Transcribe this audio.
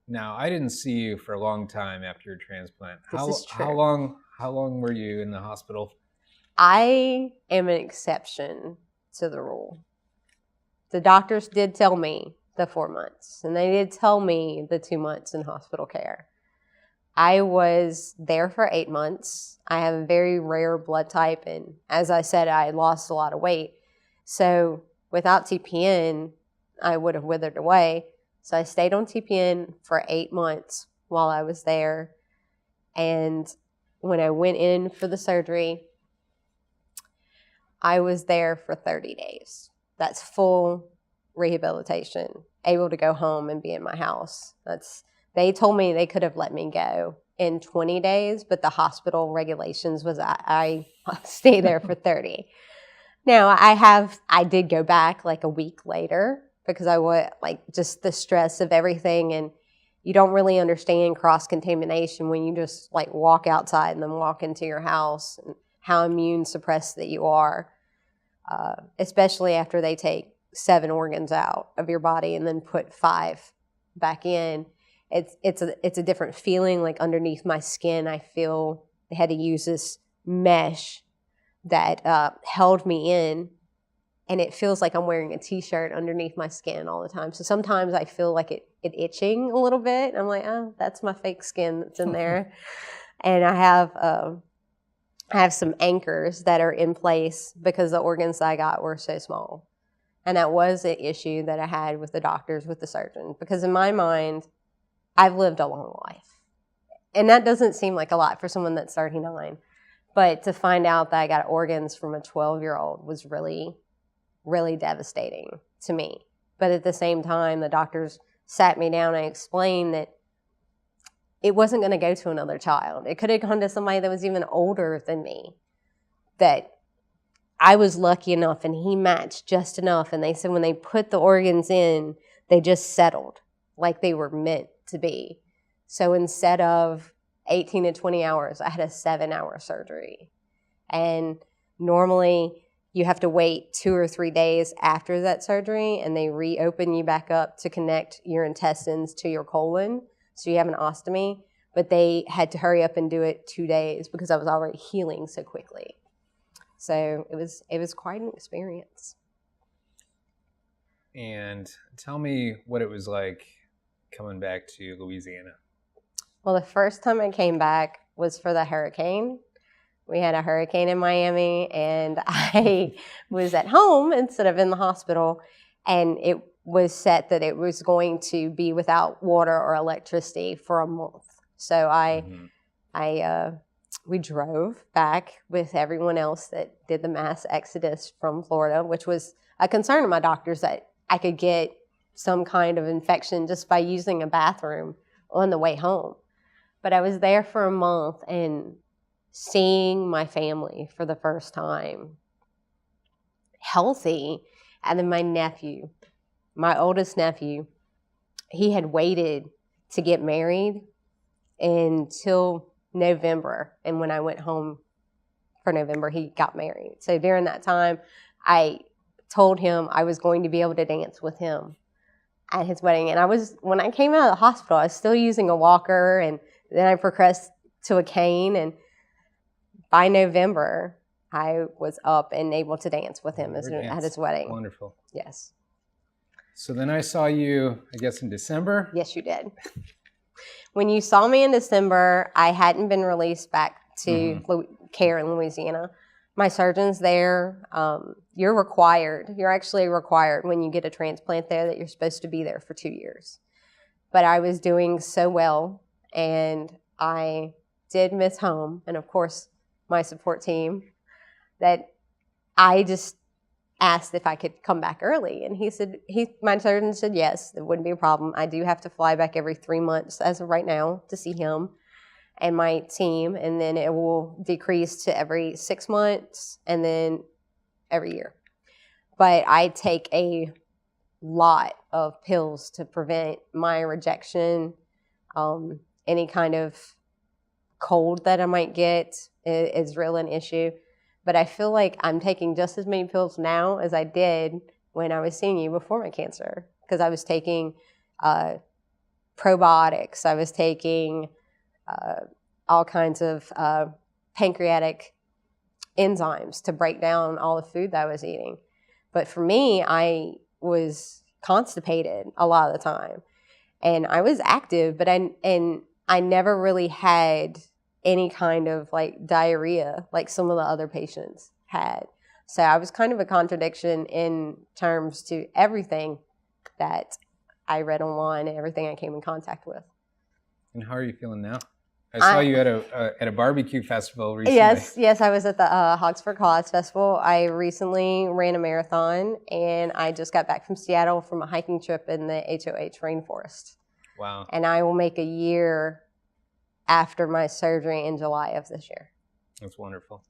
Now, I didn't see you for a long time after your transplant. This is How true. long how long were you in the hospital? I am an exception to the rule. The doctors did tell me the 4 months, and they did tell me the 2 months in hospital care. I was there for 8 months. I have a very rare blood type, and as I said, I lost a lot of weight. So without TPN, I would have withered away. So I stayed on TPN for 8 months while I was there. And when I went in for the surgery, I was there for 30 days. That's full rehabilitation, able to go home and be in my house. They told me they could have let me go in 20 days, but the hospital regulations was I stay there for 30. Now I did go back like a week later because I was like just the stress of everything, and you don't really understand cross contamination when you just like walk outside and then walk into your house, and how immune suppressed that you are, especially after they take 7 organs out of your body and then put 5 back in. It's a different feeling. Like underneath my skin, I feel they had to use this mesh that held me in, and it feels like I'm wearing a t-shirt underneath my skin all the time. So sometimes I feel like it itching a little bit. I'm like, oh, that's my fake skin that's in there. And I have some anchors that are in place because the organs I got were so small. And that was an issue that I had with the doctors, with the surgeon, because in my mind, I've lived a long life. And that doesn't seem like a lot for someone that's 39. But to find out that I got organs from a 12-year-old was really, really devastating to me. But at the same time, the doctors sat me down and explained that it wasn't going to go to another child. It could have gone to somebody that was even older than me. That I was lucky enough and he matched just enough. And they said when they put the organs in, they just settled like they were meant to be. So instead of 18 to 20 hours, I had a 7-hour surgery. And normally you have to wait 2 or 3 days after that surgery, and they reopen you back up to connect your intestines to your colon. So you have an ostomy, but they had to hurry up and do it 2 days because I was already healing so quickly. So it was quite an experience. And tell me what it was like coming back to Louisiana. Well, the first time I came back was for the hurricane. We had a hurricane in Miami, and I was at home instead of in the hospital, and it was set that it was going to be without water or electricity for a month. So we drove back with everyone else that did the mass exodus from Florida, which was a concern of my doctors that I could get some kind of infection just by using a bathroom on the way home. But I was there for a month and seeing my family for the first time, healthy. And then my nephew, my oldest nephew, he had waited to get married until November. And when I went home for November, he got married. So during that time, I told him I was going to be able to dance with him at his wedding. And when I came out of the hospital, I was still using a walker, and then I progressed to a cane. And by November, I was up and able to dance with him at his wedding. Wonderful. Yes. So then I saw you, I guess, in December? Yes, you did. When you saw me in December, I hadn't been released back to care in Louisiana. My surgeon's there. You're actually required when you get a transplant there that you're supposed to be there for 2 years. But I was doing so well, and I did miss home. And of course, my support team, that I just asked if I could come back early. And my surgeon said yes, it wouldn't be a problem. I do have to fly back every 3 months as of right now to see him and my team, and then it will decrease to every 6 months and then every year. But I take a lot of pills to prevent my rejection. Any kind of cold that I might get is really an issue. But I feel like I'm taking just as many pills now as I did when I was seeing you before my cancer, because I was taking probiotics. I was taking all kinds of pancreatic enzymes to break down all the food that I was eating. But for me, I was constipated a lot of the time. And I was active, but I never really had any kind of like diarrhea like some of the other patients had. So I was kind of a contradiction in terms to everything that I read online and everything I came in contact with. And how are you feeling now? I saw you at a barbecue festival recently. Yes, I was at the Hogs for Cause Festival. I recently ran a marathon, and I just got back from Seattle from a hiking trip in the HOH rainforest. Wow. And I will make a year after my surgery in July of this year. That's wonderful.